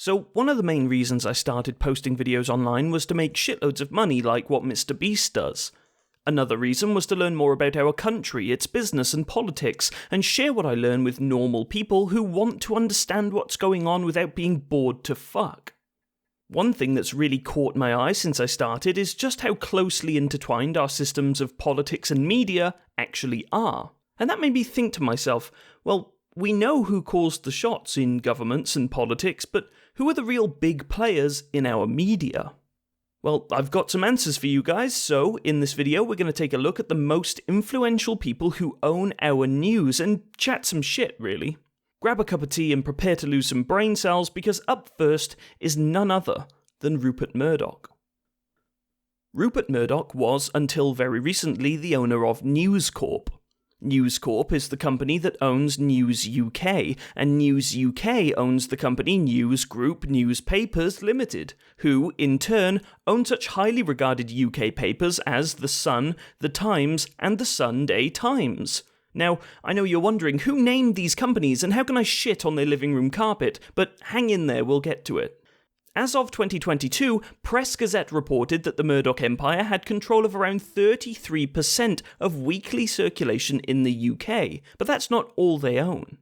So one of the main reasons I started posting videos online was to make shitloads of money like what Mr. Beast does. Another reason was to learn more about our country, its business and politics, and share what I learn with normal people who want to understand what's going on without being bored to fuck. One thing that's really caught my eye since I started is just how closely intertwined our systems of politics and media actually are. And that made me think to myself, well, we know who calls the shots in governments and politics, but who are the real big players in our media? Well, I've got some answers for you guys, so in this video we're going to take a look at the most influential people who own our news and chat some shit, really. Grab a cup of tea and prepare to lose some brain cells, because up first is none other than Rupert Murdoch. Rupert Murdoch was, until very recently, the owner of News Corp. News Corp is the company that owns News UK, and News UK owns the company News Group Newspapers Limited, who, in turn, own such highly regarded UK papers as The Sun, The Times, and The Sunday Times. Now, I know you're wondering, who named these companies and how can I shit on their living room carpet? But hang in there, we'll get to it. As of 2022, Press Gazette reported that the Murdoch Empire had control of around 33% of weekly circulation in the UK, but that's not all they own.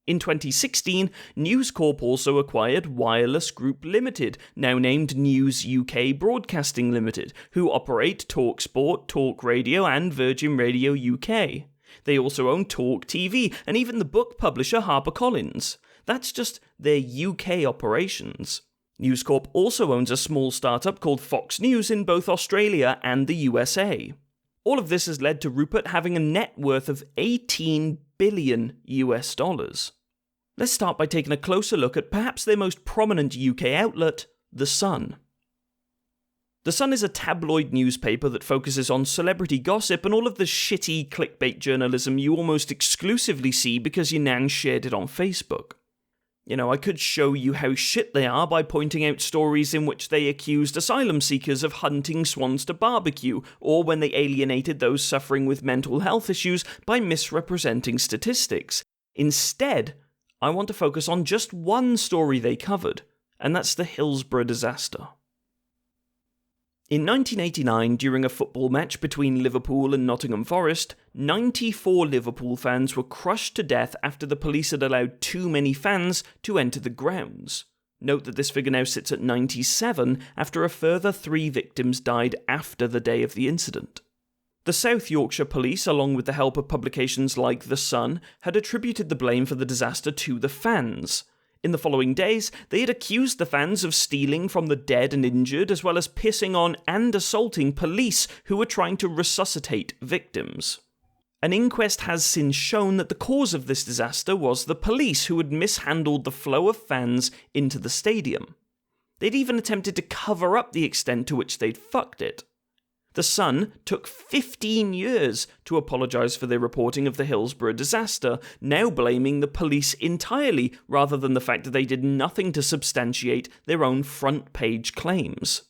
In 2016, News Corp also acquired Wireless Group Limited, now named News UK Broadcasting Limited, who operate TalkSport, Talk Radio and Virgin Radio UK. They also own Talk TV and even the book publisher HarperCollins. That's just their UK operations. News Corp also owns a small startup called Fox News in both Australia and the USA. All of this has led to Rupert having a net worth of $18 billion US. Let's start by taking a closer look at perhaps their most prominent UK outlet, The Sun. The Sun is a tabloid newspaper that focuses on celebrity gossip and all of the shitty clickbait journalism you almost exclusively see because your nan shared it on Facebook. You know, I could show you how shit they are by pointing out stories in which they accused asylum seekers of hunting swans to barbecue, or when they alienated those suffering with mental health issues by misrepresenting statistics. Instead, I want to focus on just one story they covered, and that's the Hillsborough Disaster. In 1989, during a football match between Liverpool and Nottingham Forest, 94 Liverpool fans were crushed to death after the police had allowed too many fans to enter the grounds. Note that this figure now sits at 97 after a further 3 victims died after the day of the incident. The South Yorkshire Police, along with the help of publications like The Sun, had attributed the blame for the disaster to the fans. In the following days, they had accused the fans of stealing from the dead and injured, as well as pissing on and assaulting police who were trying to resuscitate victims. An inquest has since shown that the cause of this disaster was the police who had mishandled the flow of fans into the stadium. They'd even attempted to cover up the extent to which they'd fucked it. The Sun took 15 years to apologise for their reporting of the Hillsborough disaster, now blaming the police entirely, rather than the fact that they did nothing to substantiate their own front-page claims.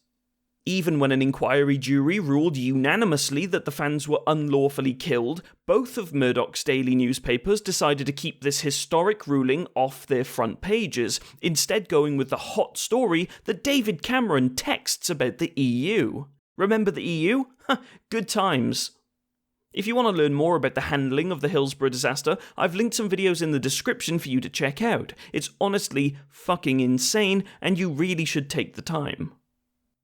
Even when an inquiry jury ruled unanimously that the fans were unlawfully killed, both of Murdoch's daily newspapers decided to keep this historic ruling off their front pages, instead going with the hot story that David Cameron texts about the EU. Remember the EU? Good times. If you want to learn more about the handling of the Hillsborough disaster, I've linked some videos in the description for you to check out. It's honestly fucking insane, and you really should take the time.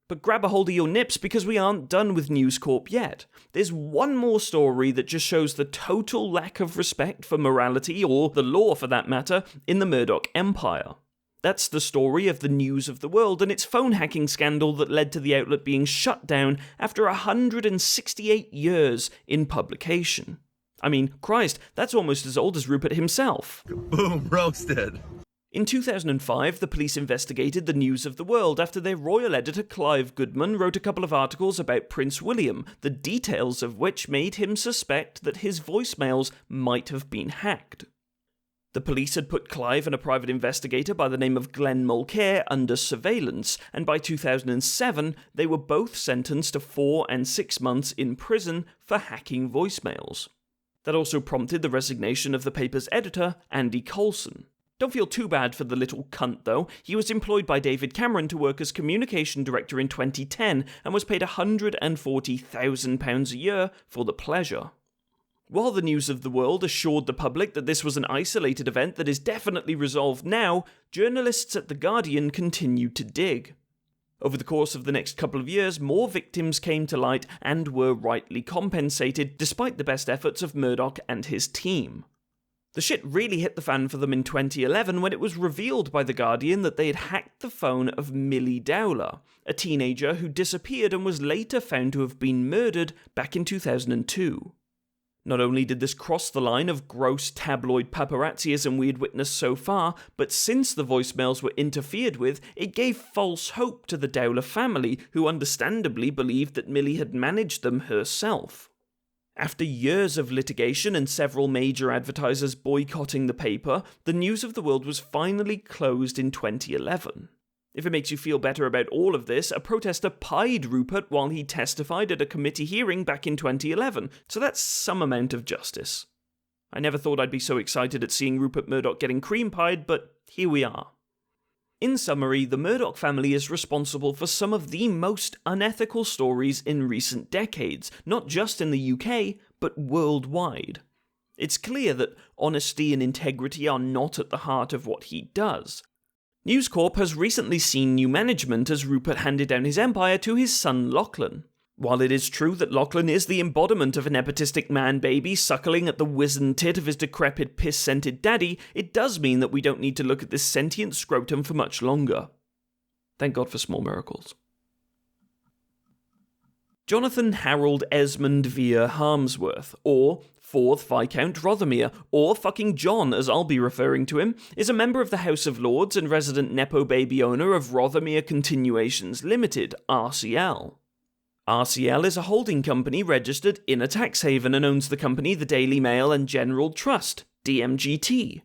But grab a hold of your nips, because we aren't done with News Corp yet. There's one more story that just shows the total lack of respect for morality, or the law for that matter, in the Murdoch Empire. That's the story of the News of the World and its phone hacking scandal that led to the outlet being shut down after 168 years in publication. I mean, Christ, that's almost as old as Rupert himself. Boom, roasted. In 2005, the police investigated the News of the World after their royal editor Clive Goodman wrote a couple of articles about Prince William, the details of which made him suspect that his voicemails might have been hacked. The police had put Clive and a private investigator by the name of Glenn Mulcair under surveillance, and by 2007 they were both sentenced to 4 and 6 months in prison for hacking voicemails. That also prompted the resignation of the paper's editor, Andy Coulson. Don't feel too bad for the little cunt, though. He was employed by David Cameron to work as communication director in 2010 and was paid £140,000 a year for the pleasure. While the News of the World assured the public that this was an isolated event that is definitely resolved now, journalists at The Guardian continued to dig. Over the course of the next couple of years, more victims came to light and were rightly compensated, despite the best efforts of Murdoch and his team. The shit really hit the fan for them in 2011 when it was revealed by The Guardian that they had hacked the phone of Millie Dowler, a teenager who disappeared and was later found to have been murdered back in 2002. Not only did this cross the line of gross tabloid paparazziism we had witnessed so far, but since the voicemails were interfered with, it gave false hope to the Dowler family, who understandably believed that Millie had managed them herself. After years of litigation and several major advertisers boycotting the paper, the News of the World was finally closed in 2011. If it makes you feel better about all of this, a protester pied Rupert while he testified at a committee hearing back in 2011, so that's some amount of justice. I never thought I'd be so excited at seeing Rupert Murdoch getting cream pied, but here we are. In summary, the Murdoch family is responsible for some of the most unethical stories in recent decades, not just in the UK, but worldwide. It's clear that honesty and integrity are not at the heart of what he does. News Corp has recently seen new management as Rupert handed down his empire to his son Lachlan. While it is true that Lachlan is the embodiment of a nepotistic man-baby suckling at the wizened tit of his decrepit piss-scented daddy, it does mean that we don't need to look at this sentient scrotum for much longer. Thank God for small miracles. Jonathan Harold Esmond Vere Harmsworth, or 4th Viscount Rothermere, or fucking John as I'll be referring to him, is a member of the House of Lords and resident nepo baby owner of Rothermere Continuations Limited, RCL. RCL is a holding company registered in a tax haven and owns the company The Daily Mail and General Trust, DMGT.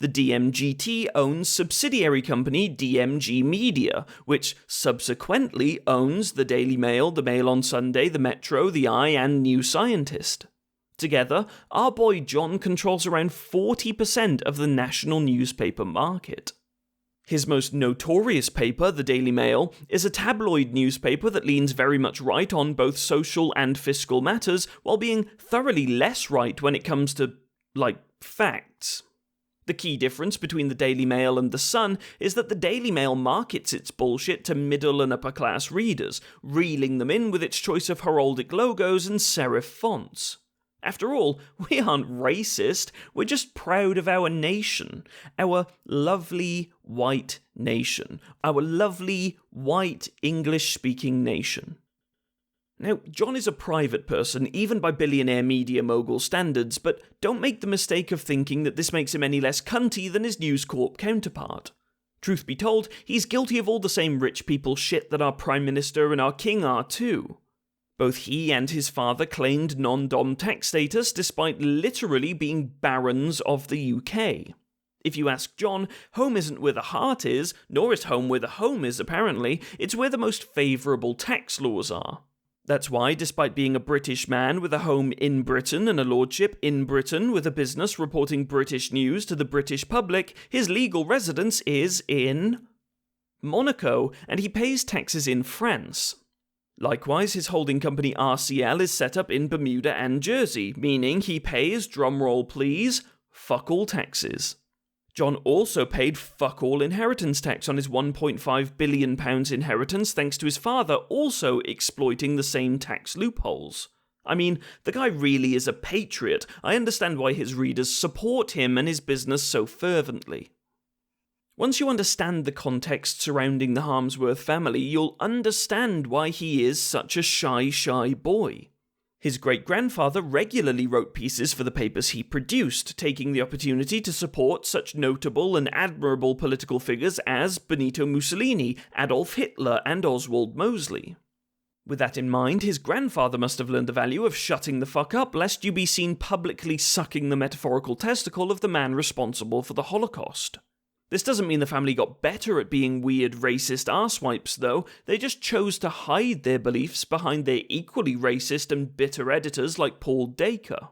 The DMGT owns subsidiary company DMG Media, which subsequently owns the Daily Mail, the Mail on Sunday, the Metro, the Eye, and New Scientist. Together, our boy John controls around 40% of the national newspaper market. His most notorious paper, the Daily Mail, is a tabloid newspaper that leans very much right on both social and fiscal matters, while being thoroughly less right when it comes to, facts. The key difference between the Daily Mail and the Sun is that the Daily Mail markets its bullshit to middle and upper class readers, reeling them in with its choice of heraldic logos and serif fonts. After all, we aren't racist, we're just proud of our nation, our lovely white nation, our lovely white English-speaking nation. Now, John is a private person, even by billionaire media mogul standards, but don't make the mistake of thinking that this makes him any less cunty than his News Corp counterpart. Truth be told, he's guilty of all the same rich people shit that our Prime Minister and our King are too. Both he and his father claimed non-dom tax status despite literally being barons of the UK. If you ask John, home isn't where the heart is, nor is home where the home is apparently, it's where the most favourable tax laws are. That's why, despite being a British man with a home in Britain and a lordship in Britain with a business reporting British news to the British public, his legal residence is in Monaco, and he pays taxes in France. Likewise, his holding company RCL is set up in Bermuda and Jersey, meaning he pays, drumroll please, fuck all taxes. John also paid fuck all inheritance tax on his £1.5 billion inheritance thanks to his father also exploiting the same tax loopholes. I mean, the guy really is a patriot. I understand why his readers support him and his business so fervently. Once you understand the context surrounding the Harmsworth family, you'll understand why he is such a shy boy. His great-grandfather regularly wrote pieces for the papers he produced, taking the opportunity to support such notable and admirable political figures as Benito Mussolini, Adolf Hitler, and Oswald Mosley. With that in mind, his grandfather must have learned the value of shutting the fuck up lest you be seen publicly sucking the metaphorical testicle of the man responsible for the Holocaust. This doesn't mean the family got better at being weird racist arsewipes, though. They just chose to hide their beliefs behind their equally racist and bitter editors like Paul Dacre.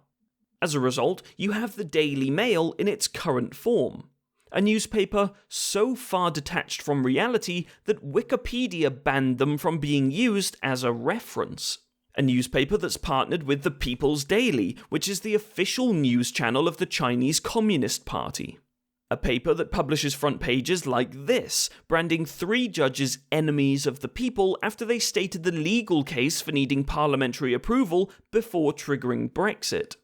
As a result, you have the Daily Mail in its current form. a newspaper so far detached from reality that Wikipedia banned them from being used as a reference. A newspaper that's partnered with the People's Daily, which is the official news channel of the Chinese Communist Party. A paper that publishes front pages like this, branding 3 judges enemies of the people after they stated the legal case for needing parliamentary approval before triggering Brexit.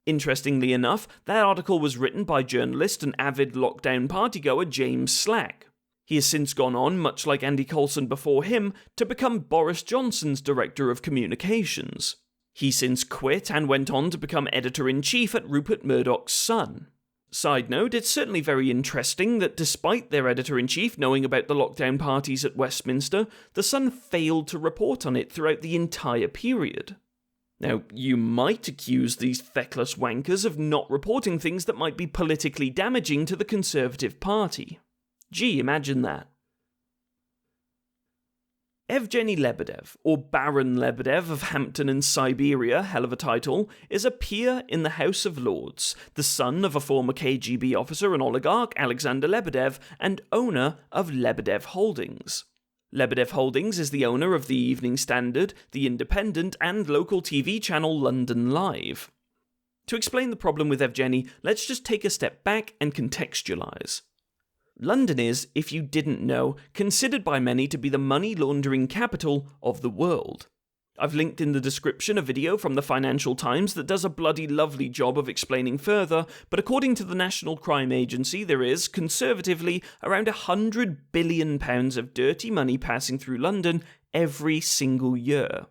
Interestingly enough, that article was written by journalist and avid lockdown partygoer James Slack. He has since gone on, much like Andy Coulson before him, to become Boris Johnson's Director of Communications. He since quit and went on to become Editor-in-Chief at Rupert Murdoch's Sun. Side note, it's certainly very interesting that despite their Editor-in-Chief knowing about the lockdown parties at Westminster, the Sun failed to report on it throughout the entire period. Now, you might accuse these feckless wankers of not reporting things that might be politically damaging to the Conservative Party. Gee, imagine that. Evgeny Lebedev, or Baron Lebedev of Hampton in Siberia, hell of a title, is a peer in the House of Lords, the son of a former KGB officer and oligarch, Alexander Lebedev, and owner of Lebedev Holdings. Lebedev Holdings is the owner of the Evening Standard, the Independent, and local TV channel London Live. To explain the problem with Evgeny, let's just take a step back and contextualise. London is, if you didn't know, considered by many to be the money laundering capital of the world. I've linked in the description a video from the Financial Times that does a bloody lovely job of explaining further, but according to the National Crime Agency, there is, conservatively, around £100 billion of dirty money passing through London every single year.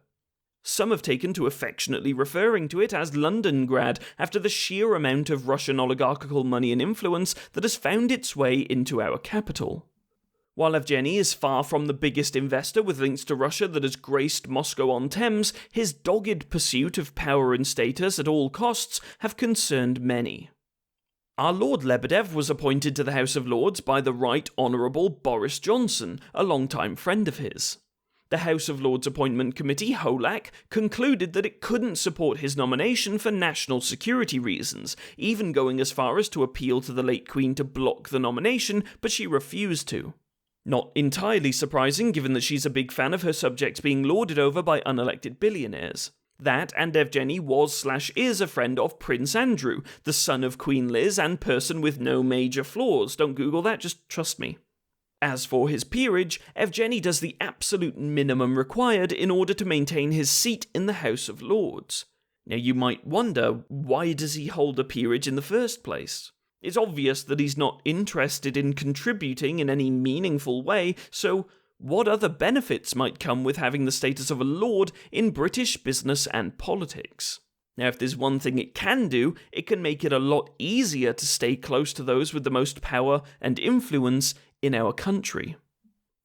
Some have taken to affectionately referring to it as Londongrad after the sheer amount of Russian oligarchical money and influence that has found its way into our capital. While Evgeny is far from the biggest investor with links to Russia that has graced Moscow-on-Thames, his dogged pursuit of power and status at all costs have concerned many. Our Lord Lebedev was appointed to the House of Lords by the Right Honourable Boris Johnson, a longtime friend of his. The House of Lords Appointment Committee, HOLAC, concluded that it couldn't support his nomination for national security reasons, even going as far as to appeal to the late Queen to block the nomination, but she refused to. Not entirely surprising, given that she's a big fan of her subjects being lorded over by unelected billionaires. That and Evgeny was/is a friend of Prince Andrew, the son of Queen Liz and person with no major flaws. Don't Google that, just trust me. As for his peerage, Evgeny does the absolute minimum required in order to maintain his seat in the House of Lords. Now you might wonder, why does he hold a peerage in the first place? It's obvious that he's not interested in contributing in any meaningful way, so what other benefits might come with having the status of a lord in British business and politics? Now, if there's one thing it can do, it can make it a lot easier to stay close to those with the most power and influence in our country.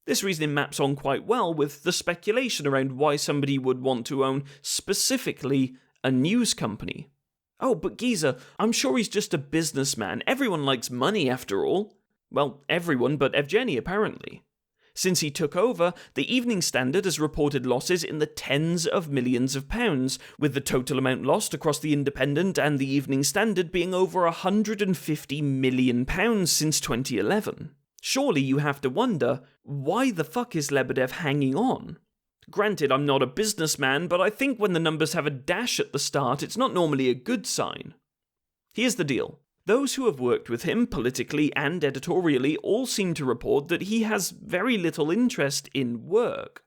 This reasoning maps on quite well with the speculation around why somebody would want to own, specifically, a news company. Oh, but Geezer, I'm sure he's just a businessman. Everyone likes money, after all. Well, everyone but Evgeny, apparently. Since he took over, the Evening Standard has reported losses in the tens of millions of pounds, with the total amount lost across the Independent and the Evening Standard being over £150 million since 2011. Surely you have to wonder, why the fuck is Lebedev hanging on? Granted, I'm not a businessman, but I think when the numbers have a dash at the start, it's not normally a good sign. Here's the deal. Those who have worked with him, politically and editorially, all seem to report that he has very little interest in work.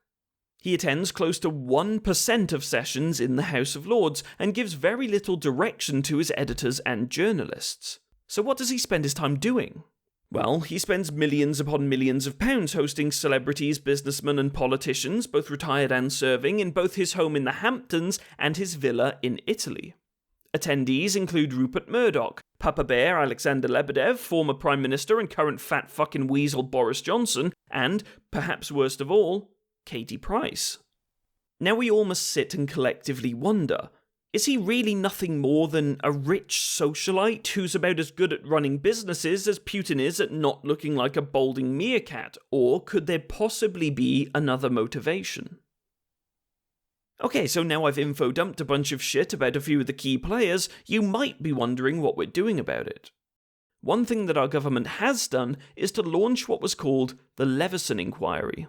He attends close to 1% of sessions in the House of Lords, and gives very little direction to his editors and journalists. So what does he spend his time doing? Well, he spends millions upon millions of pounds hosting celebrities, businessmen and politicians, both retired and serving, in both his home in the Hamptons and his villa in Italy. Attendees include Rupert Murdoch, Papa Bear Alexander Lebedev, former Prime Minister and current fat fucking weasel Boris Johnson, and, perhaps worst of all, Katie Price. Now we all must sit and collectively wonder, is he really nothing more than a rich socialite who's about as good at running businesses as Putin is at not looking like a balding meerkat, or could there possibly be another motivation? Okay, so now I've info-dumped a bunch of shit about a few of the key players, you might be wondering what we're doing about it. One thing that our government has done is to launch what was called the Leveson Inquiry.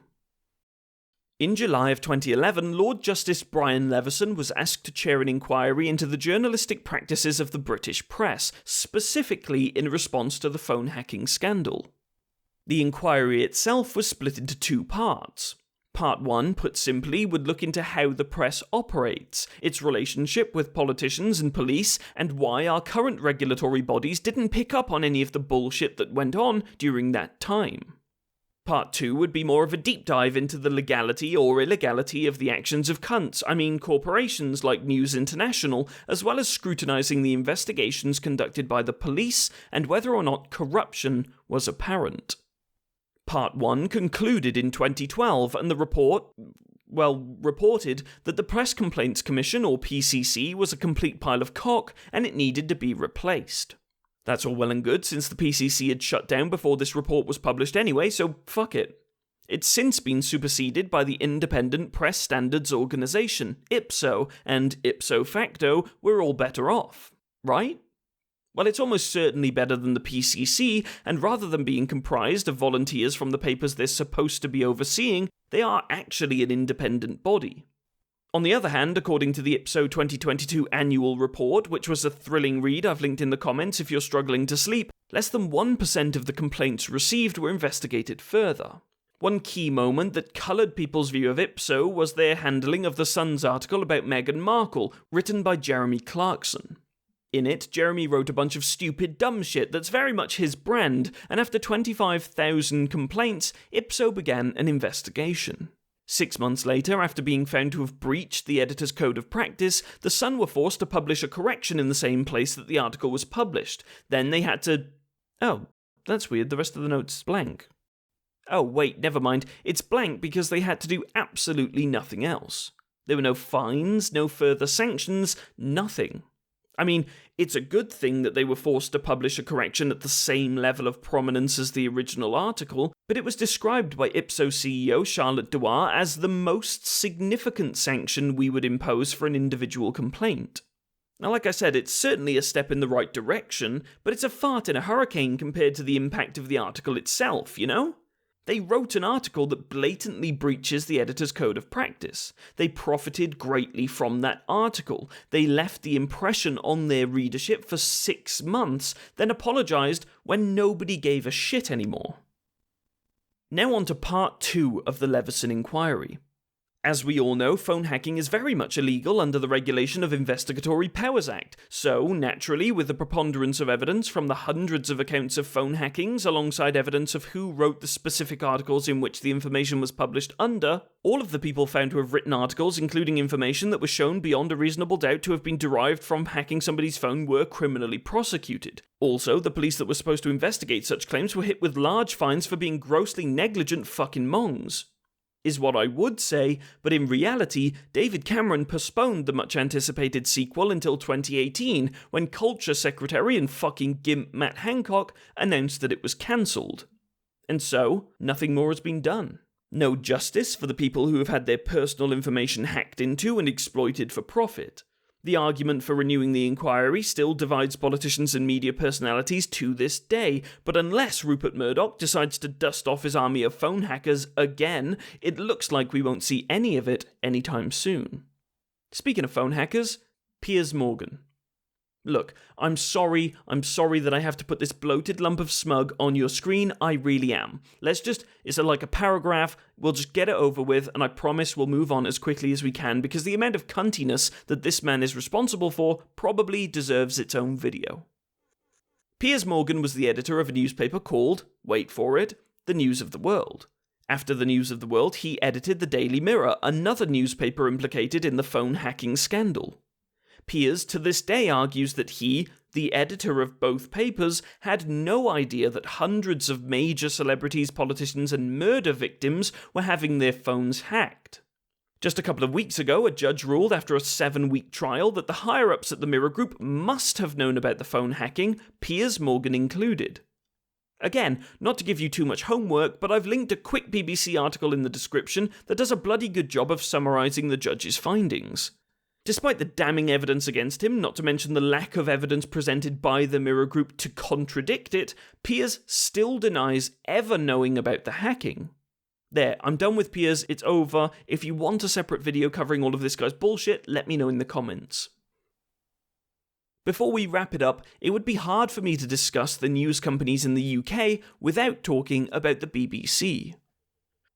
In July of 2011, Lord Justice Brian Leveson was asked to chair an inquiry into the journalistic practices of the British press, specifically in response to the phone hacking scandal. The inquiry itself was split into two parts. Part 1, put simply, would look into how the press operates, its relationship with politicians and police, and why our current regulatory bodies didn't pick up on any of the bullshit that went on during that time. Part 2 would be more of a deep dive into the legality or illegality of the actions of corporations like News International, as well as scrutinising the investigations conducted by the police and whether or not corruption was apparent. Part 1 concluded in 2012, and the report, reported that the Press Complaints Commission, or PCC, was a complete pile of cock, and it needed to be replaced. That's all well and good, since the PCC had shut down before this report was published anyway, so fuck it. It's since been superseded by the Independent Press Standards Organisation, IPSO, and ipso facto, we're all better off, right? Well, it's almost certainly better than the PCC, and rather than being comprised of volunteers from the papers they're supposed to be overseeing, they are actually an independent body. On the other hand, according to the IPSO 2022 annual report, which was a thrilling read I've linked in the comments if you're struggling to sleep, less than 1% of the complaints received were investigated further. One key moment that coloured people's view of IPSO was their handling of the Sun's article about Meghan Markle, written by Jeremy Clarkson. In it, Jeremy wrote a bunch of stupid dumb shit that's very much his brand, and after 25,000 complaints, IPSO began an investigation. 6 months later, after being found to have breached the editor's code of practice, the Sun were forced to publish a correction in the same place that the article was published. Then they had to... Oh, that's weird, the rest of the note's blank. Oh, wait, never mind. It's blank because they had to do absolutely nothing else. There were no fines, no further sanctions, nothing. I mean, it's a good thing that they were forced to publish a correction at the same level of prominence as the original article, but it was described by IPSO CEO Charlotte Dewar as the most significant sanction we would impose for an individual complaint. Now, like I said, it's certainly a step in the right direction, but it's a fart in a hurricane compared to the impact of the article itself, you know? They wrote an article that blatantly breaches the editor's code of practice. They profited greatly from that article. They left the impression on their readership for 6 months, then apologised when nobody gave a shit anymore. Now on to part 2 of the Leveson Inquiry. As we all know, phone hacking is very much illegal under the Regulation of Investigatory Powers Act, so, naturally, with the preponderance of evidence from the hundreds of accounts of phone hackings alongside evidence of who wrote the specific articles in which the information was published under, all of the people found to have written articles including information that was shown beyond a reasonable doubt to have been derived from hacking somebody's phone were criminally prosecuted. Also, the police that were supposed to investigate such claims were hit with large fines for being grossly negligent fucking mongs. Is what I would say, but in reality, David Cameron postponed the much-anticipated sequel until 2018, when Culture Secretary and fucking gimp Matt Hancock announced that it was cancelled. And so, nothing more has been done. No justice for the people who have had their personal information hacked into and exploited for profit. The argument for renewing the inquiry still divides politicians and media personalities to this day, but unless Rupert Murdoch decides to dust off his army of phone hackers again, it looks like we won't see any of it anytime soon. Speaking of phone hackers, Piers Morgan. Look, I'm sorry that I have to put this bloated lump of smug on your screen, I really am. It's like a paragraph, we'll just get it over with, and I promise we'll move on as quickly as we can, because the amount of cuntiness that this man is responsible for probably deserves its own video. Piers Morgan was the editor of a newspaper called, wait for it, The News of the World. After The News of the World, he edited the Daily Mirror, another newspaper implicated in the phone hacking scandal. Piers to this day argues that he, the editor of both papers, had no idea that hundreds of major celebrities, politicians, and murder victims were having their phones hacked. Just a couple of weeks ago, a judge ruled after a 7-week trial that the higher-ups at the Mirror Group must have known about the phone hacking, Piers Morgan included. Again, not to give you too much homework, but I've linked a quick BBC article in the description that does a bloody good job of summarising the judge's findings. Despite the damning evidence against him, not to mention the lack of evidence presented by the Mirror Group to contradict it, Piers still denies ever knowing about the hacking. There, I'm done with Piers, it's over. If you want a separate video covering all of this guy's bullshit, let me know in the comments. Before we wrap it up, it would be hard for me to discuss the news companies in the UK without talking about the BBC.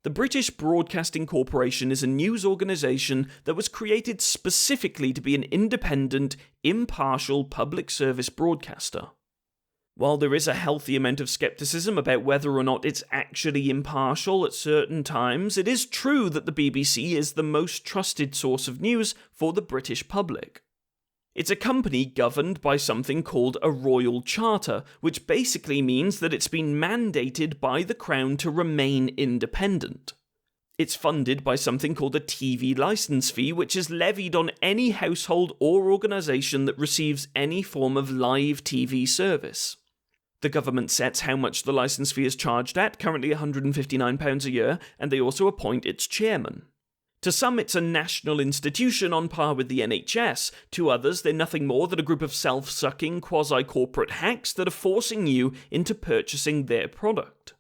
The British Broadcasting Corporation is a news organisation that was created specifically to be an independent, impartial public service broadcaster. While there is a healthy amount of scepticism about whether or not it's actually impartial at certain times, it is true that the BBC is the most trusted source of news for the British public. It's a company governed by something called a Royal Charter, which basically means that it's been mandated by the Crown to remain independent. It's funded by something called a TV licence fee, which is levied on any household or organisation that receives any form of live TV service. The government sets how much the licence fee is charged at, currently £159 a year, and they also appoint its chairman. To some, it's a national institution on par with the NHS. To others, they're nothing more than a group of self-sucking, quasi-corporate hacks that are forcing you into purchasing their product.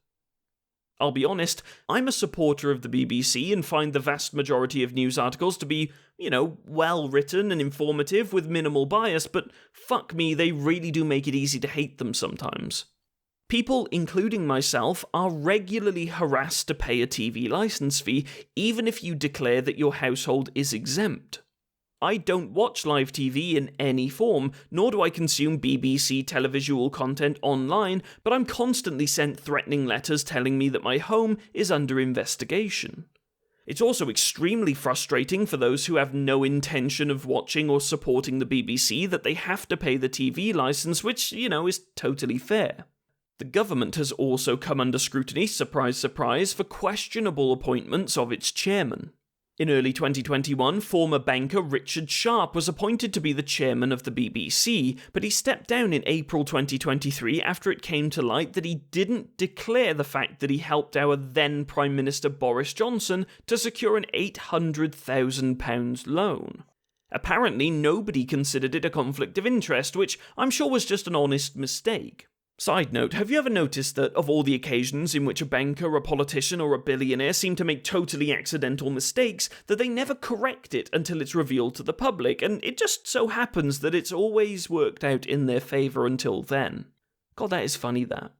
I'll be honest, I'm a supporter of the BBC and find the vast majority of news articles to be, well-written and informative with minimal bias, but fuck me, they really do make it easy to hate them sometimes. People, including myself, are regularly harassed to pay a TV licence fee, even if you declare that your household is exempt. I don't watch live TV in any form, nor do I consume BBC televisual content online, but I'm constantly sent threatening letters telling me that my home is under investigation. It's also extremely frustrating for those who have no intention of watching or supporting the BBC that they have to pay the TV licence, which, is totally fair. The government has also come under scrutiny, surprise surprise, for questionable appointments of its chairman. In early 2021, former banker Richard Sharp was appointed to be the chairman of the BBC, but he stepped down in April 2023 after it came to light that he didn't declare the fact that he helped our then Prime Minister Boris Johnson to secure an £800,000 loan. Apparently, nobody considered it a conflict of interest, which I'm sure was just an honest mistake. Side note, have you ever noticed that of all the occasions in which a banker, a politician, or a billionaire seem to make totally accidental mistakes, that they never correct it until it's revealed to the public, and it just so happens that it's always worked out in their favour until then? God, that is funny, that.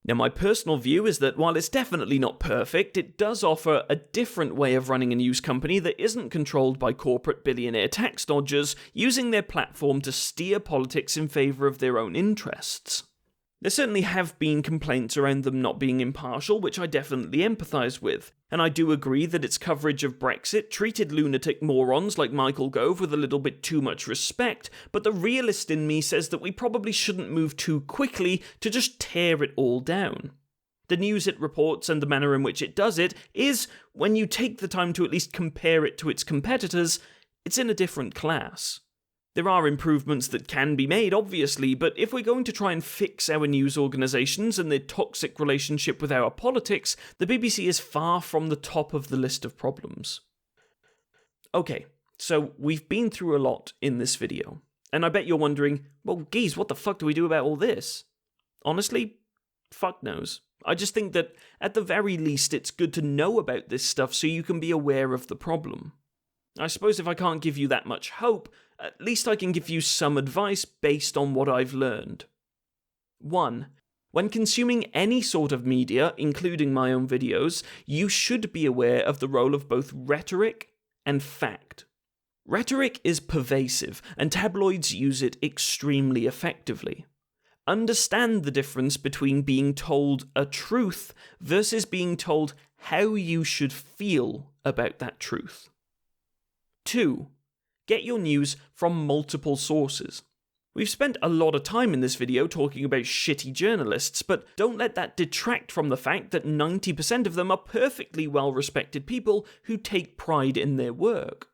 Now, my personal view is that while it's definitely not perfect, it does offer a different way of running a news company that isn't controlled by corporate billionaire tax dodgers using their platform to steer politics in favour of their own interests. There certainly have been complaints around them not being impartial, which I definitely empathise with, and I do agree that its coverage of Brexit treated lunatic morons like Michael Gove with a little bit too much respect, but the realist in me says that we probably shouldn't move too quickly to just tear it all down. The news it reports and the manner in which it does it is, when you take the time to at least compare it to its competitors, it's in a different class. There are improvements that can be made, obviously, but if we're going to try and fix our news organisations and their toxic relationship with our politics, the BBC is far from the top of the list of problems. Okay, so we've been through a lot in this video, and I bet you're wondering, well, geez, what the fuck do we do about all this? Honestly, fuck knows. I just think that, at the very least, it's good to know about this stuff so you can be aware of the problem. I suppose if I can't give you that much hope, at least I can give you some advice based on what I've learned. 1. When consuming any sort of media, including my own videos, you should be aware of the role of both rhetoric and fact. Rhetoric is pervasive, and tabloids use it extremely effectively. Understand the difference between being told a truth versus being told how you should feel about that truth. 2. Get your news from multiple sources. We've spent a lot of time in this video talking about shitty journalists, but don't let that detract from the fact that 90% of them are perfectly well-respected people who take pride in their work.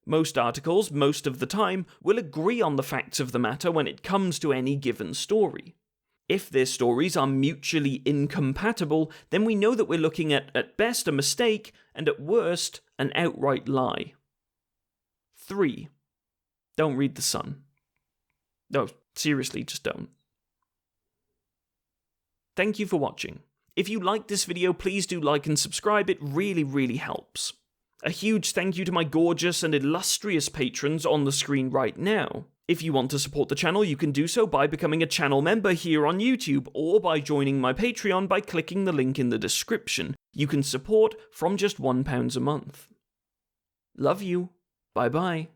Most articles, most of the time, will agree on the facts of the matter when it comes to any given story. If their stories are mutually incompatible, then we know that we're looking at best, a mistake, and at worst, an outright lie. 3. Don't read The Sun. No, seriously, just don't. Thank you for watching. If you liked this video, please do like and subscribe. It really, really helps. A huge thank you to my gorgeous and illustrious patrons on the screen right now. If you want to support the channel, you can do so by becoming a channel member here on YouTube, or by joining my Patreon by clicking the link in the description. You can support from just £1 a month. Love you. Bye bye.